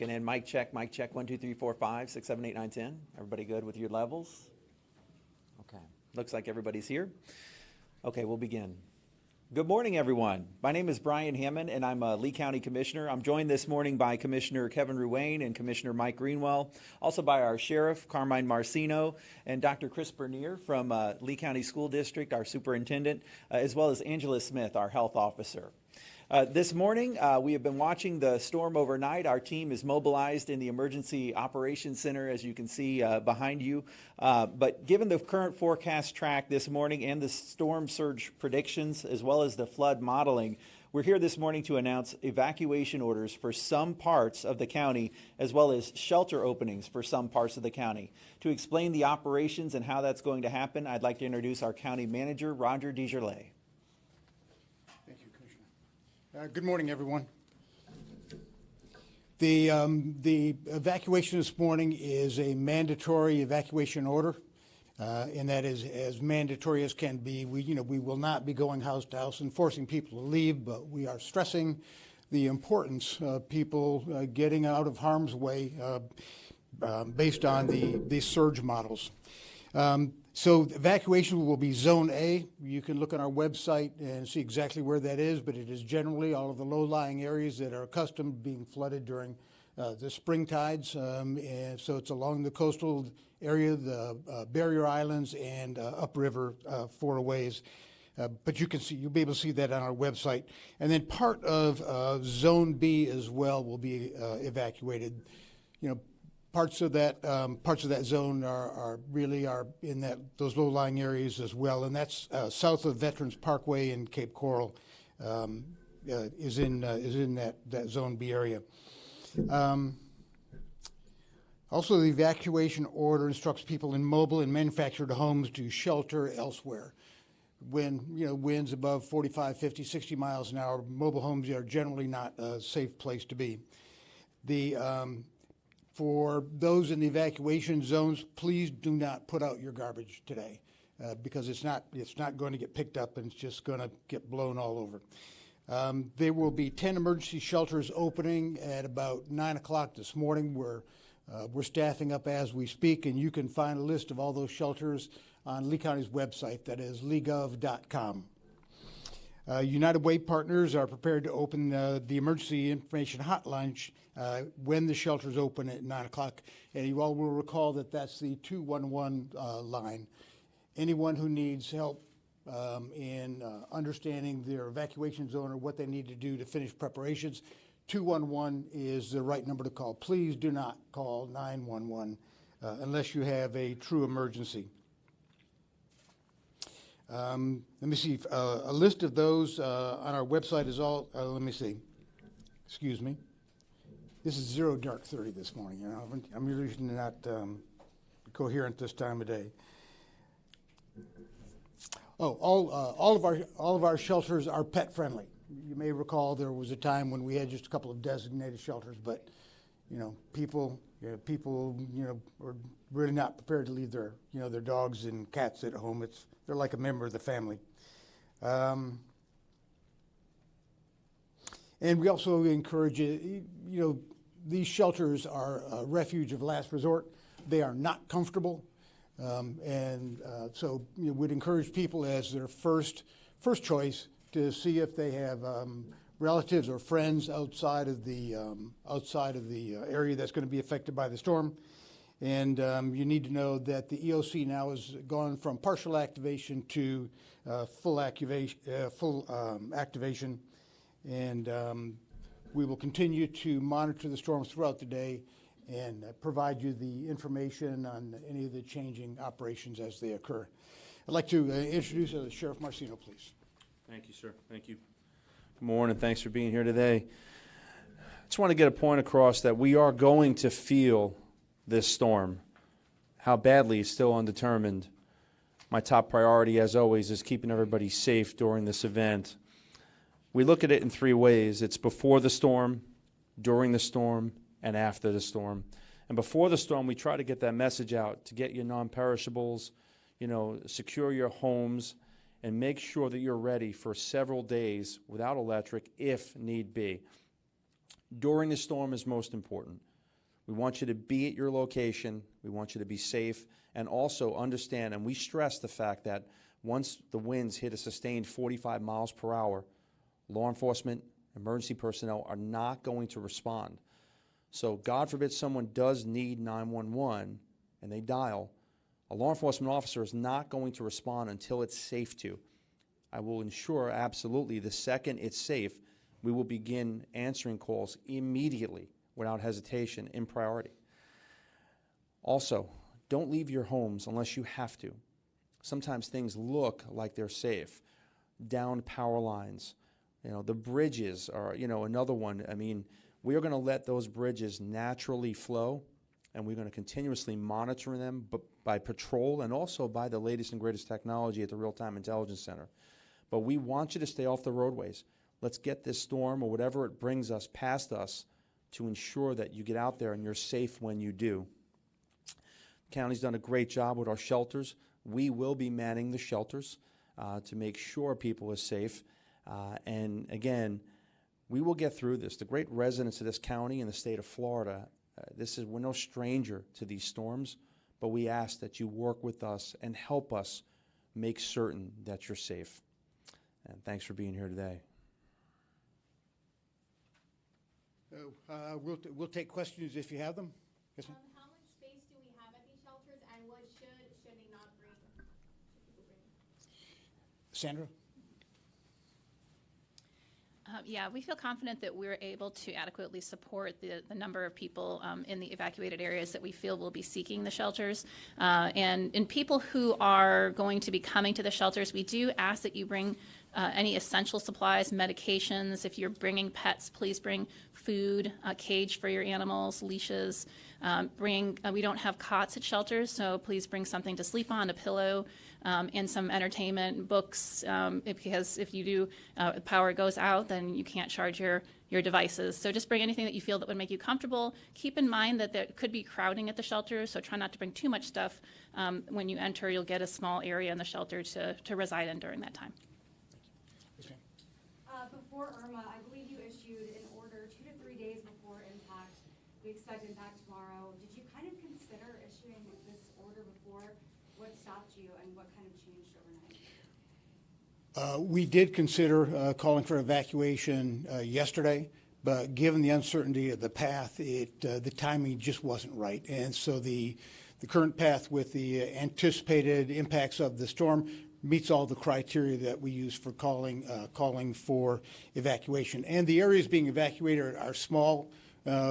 And then mic check, 1, 2, 3, 4, 5, 6, 7, 8, 9, 10. Everybody good with your levels? Okay, looks like everybody's here. Okay, we'll begin. Good morning, everyone. My name is Brian Hammond, and I'm a Lee County Commissioner. I'm joined this morning by Commissioner Kevin Ruane and Commissioner Mike Greenwell, also by our Sheriff, Carmine Marcino, and Dr. Chris Bernier from Lee County School District, our Superintendent, as well as Angela Smith, our Health Officer. This morning, we have been watching the storm overnight. Our team is mobilized in the Emergency Operations Center, as you can see behind you. But given the current forecast track this morning and the storm surge predictions, as well as the flood modeling, we're here this morning to announce evacuation orders for some parts of the county, as well as shelter openings for some parts of the county. To explain the operations and how that's going to happen, I'd like to introduce our County Manager, Roger DeJarlais. Good morning, everyone. The evacuation this morning is a mandatory evacuation order, and that is as mandatory as can be. We will not be going house to house and forcing people to leave, but we are stressing the importance of people getting out of harm's way based on the surge models. So evacuation will be Zone A. You can look on our website and see exactly where that is, but it is generally all of the low-lying areas that are accustomed to being flooded during the spring tides. And so it's along the coastal area, the barrier islands, and upriver for a ways. But you'll be able to see that on our website. And then part of Zone B as well will be evacuated. Parts of that zone are in those low-lying areas as well, and that's south of Veterans Parkway and Cape Coral is in that Zone B area. Also, the evacuation order instructs people in mobile and manufactured homes to shelter elsewhere. When winds above 45, 50, 60 miles an hour, mobile homes are generally not a safe place to be. For those in the evacuation zones, please do not put out your garbage today because it's not going to get picked up and it's just going to get blown all over. There will be 10 emergency shelters opening at about 9 o'clock this morning. We're staffing up as we speak, and you can find a list of all those shelters on Lee County's website, that is leegov.com. United Way partners are prepared to open the emergency information hotline when the shelters open at 9 o'clock. And you all will recall that that's the 211 line. Anyone who needs help in understanding their evacuation zone or what they need to do to finish preparations, 211 is the right number to call. Please do not call 911 unless you have a true emergency. Let me see, a list of those on our website is all, let me see, excuse me. This is 0 dark 30 this morning. I'm usually not coherent this time of day. Oh, all of our shelters are pet friendly. You may recall there was a time when we had just a couple of designated shelters, but people are really not prepared to leave their dogs and cats at home. They're like a member of the family. And we also encourage these shelters are a refuge of last resort. They are not comfortable, so we'd encourage people as their first choice to see if they have relatives or friends outside of the area that's going to be affected by the storm. And you need to know that the EOC now has gone from partial activation to full activation, and we will continue to monitor the storms throughout the day and provide you the information on any of the changing operations as they occur. I'd like to introduce Sheriff Marcino, please. Thank you, sir. Thank you. Good morning. Thanks for being here today. I just want to get a point across that we are going to feel this storm. How badly is still undetermined. My top priority, as always, is keeping everybody safe during this event. We look at it in three ways. It's before the storm, during the storm, and after the storm. And before the storm, we try to get that message out to get your non-perishables, secure your homes, and make sure that you're ready for several days without electric if need be. During the storm is most important. We want you to be at your location. We want you to be safe, and also understand, and we stress the fact that once the winds hit a sustained 45 miles per hour, law enforcement, emergency personnel are not going to respond. So God forbid someone does need 911 and they dial, a law enforcement officer is not going to respond until it's safe to. I will ensure absolutely the second it's safe, we will begin answering calls immediately without hesitation in priority. Also, don't leave your homes unless you have to. Sometimes things look like they're safe. Downed power lines, the bridges are, another one. I mean, we are going to let those bridges naturally flow, and we're going to continuously monitor them by patrol and also by the latest and greatest technology at the Real-Time Intelligence Center. But we want you to stay off the roadways. Let's get this storm or whatever it brings us past us to ensure that you get out there and you're safe when you do. The county's done a great job with our shelters. We will be manning the shelters to make sure people are safe. And again, we will get through this. The great residents of this county and the state of Florida, we're no stranger to these storms, but we ask that you work with us and help us make certain that you're safe. And thanks for being here today. We'll take questions if you have them. Yes, ma'am? How much space do we have at these shelters, and what should they not bring? Should people bring? Sandra? Yeah, we feel confident that we're able to adequately support the number of people in the evacuated areas that we feel will be seeking the shelters. And in people who are going to be coming to the shelters, we do ask that you bring any essential supplies, medications. If you're bringing pets, please bring food, a cage for your animals, leashes. We don't have cots at shelters, so please bring something to sleep on, a pillow, and some entertainment, books, because if you do, power goes out, then you can't charge your devices. So just bring anything that you feel that would make you comfortable. Keep in mind that there could be crowding at the shelter, so try not to bring too much stuff. When you enter, you'll get a small area in the shelter to reside in during that time. Yes, ma'am. Before Irma, I believe you issued an order 2 to 3 days before impact. We expect impact tomorrow. Did you kind of consider issuing this order before? What stopped you, and what kind of changed overnight? We did consider calling for evacuation yesterday, but given the uncertainty of the path, the timing just wasn't right. And so the current path with the anticipated impacts of the storm meets all the criteria that we use for calling for evacuation. And the areas being evacuated are small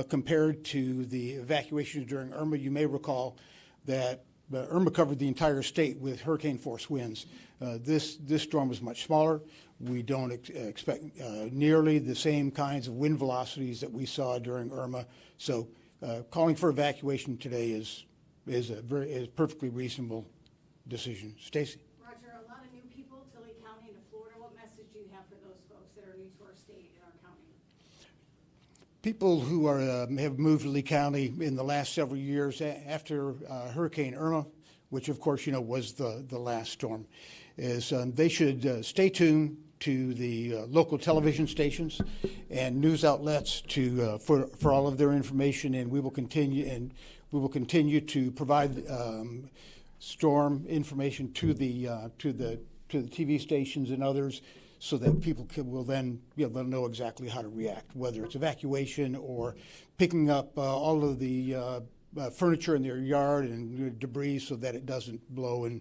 compared to the evacuations during Irma. You may recall that Irma covered the entire state with hurricane force winds. This storm is much smaller. We don't expect nearly the same kinds of wind velocities that we saw during Irma. So calling for evacuation today is a perfectly reasonable decision. Stacy? Roger, a lot of new people to Lake County and to Florida. What message do you have for those folks that are new to our state and our county? People who have moved to Lee County in the last several years after Hurricane Irma, which of course was the last storm, is they should stay tuned to the local television stations and news outlets for all of their information, and we will continue to provide storm information to the TV stations and others, so that people will then they'll know exactly how to react, whether it's evacuation or picking up all of the furniture in their yard and debris, so that it doesn't blow and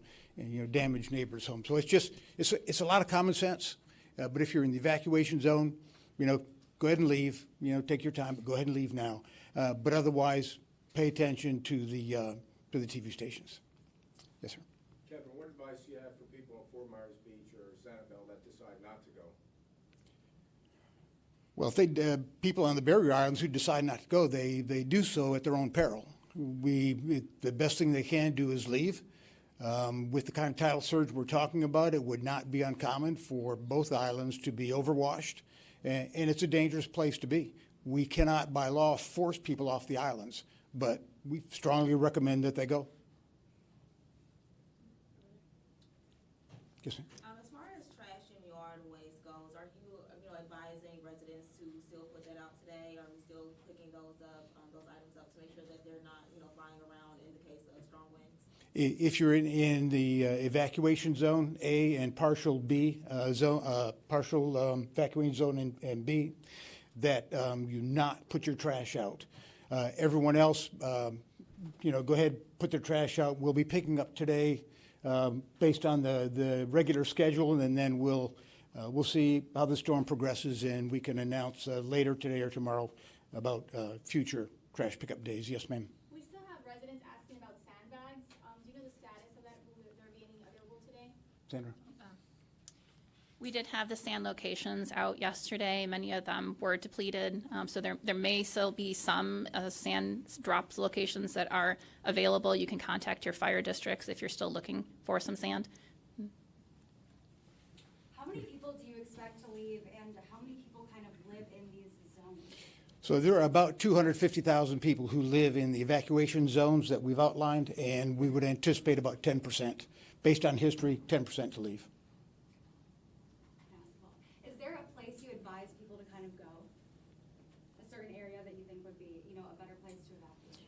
damage neighbors' homes. So it's a lot of common sense. But if you're in the evacuation zone, go ahead and leave. Take your time, but go ahead and leave now. But otherwise, pay attention to the TV stations. Yes, sir. Kevin, what advice do you have for people in Fort Myers Beach or Sanibel that decide not to go? Well, if people on the barrier islands who decide not to go, they do so at their own peril. The best thing they can do is leave. With the kind of tidal surge we're talking about, it would not be uncommon for both islands to be overwashed, and it's a dangerous place to be. We cannot, by law, force people off the islands, but we strongly recommend that they go. Yes, sir. As far as trash in yard, yard waste goes, are you, advising residents to still put that out today? Are we still picking those up, those items up to make sure that they're not, flying around in the case of strong winds? If you're in the evacuation zone A and partial B zone, partial evacuation zone and B, that you not put your trash out. Everyone else, go ahead, put their trash out. We'll be picking up today based on the regular schedule, and then we'll see how the storm progresses, and we can announce later today or tomorrow about future trash pickup days. Yes, ma'am. We still have residents asking about sandbags. Do you know the status of that? Will there be any available today? Sandra? We did have the sand locations out yesterday. Many of them were depleted, so there may still be some sand drops locations that are available. You can contact your fire districts if you're still looking for some sand. How many people do you expect to leave, and how many people kind of live in these zones? So there are about 250,000 people who live in the evacuation zones that we've outlined, and we would anticipate about 10%. Based on history, 10% to leave. Is there a place you advise people to kind of go? A certain area that you think would be, a better place to evacuate?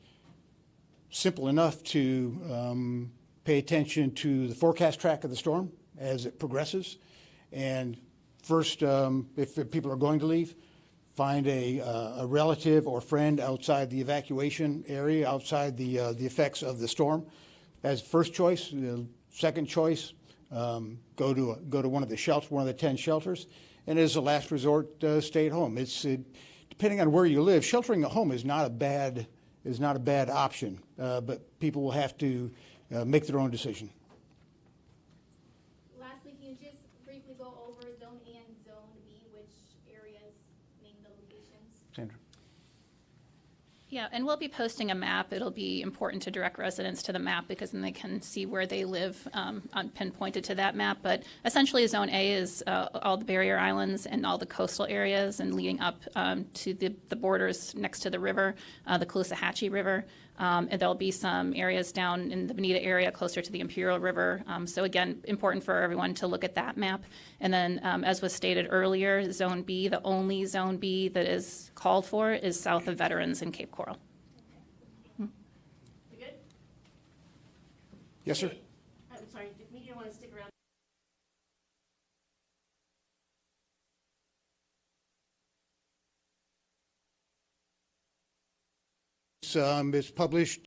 Simple enough to pay attention to the forecast track of the storm as it progresses. And first, if people are going to leave, find a relative or friend outside the evacuation area, outside the effects of the storm. As first choice, second choice, go to one of the shelters, one of the 10 shelters, and as a last resort, stay at home. It's depending on where you live, sheltering at home is not a bad option, but people will have to make their own decision. Lastly, can you just briefly go over Zone A and Zone B, which areas, name the locations? Sandra? Yeah, and we'll be posting a map. It'll be important to direct residents to the map because then they can see where they live pinpointed to that map. But essentially, Zone A is all the barrier islands and all the coastal areas and leading up to the borders next to the river, the Caloosahatchee River. And there'll be some areas down in the Bonita area closer to the Imperial River. So again, important for everyone to look at that map. And then, as was stated earlier, Zone B, the only Zone B that is called for is south of Veterans in Cape Coral. We good? Yes, sir? I'm sorry, if media want to stick around. It's published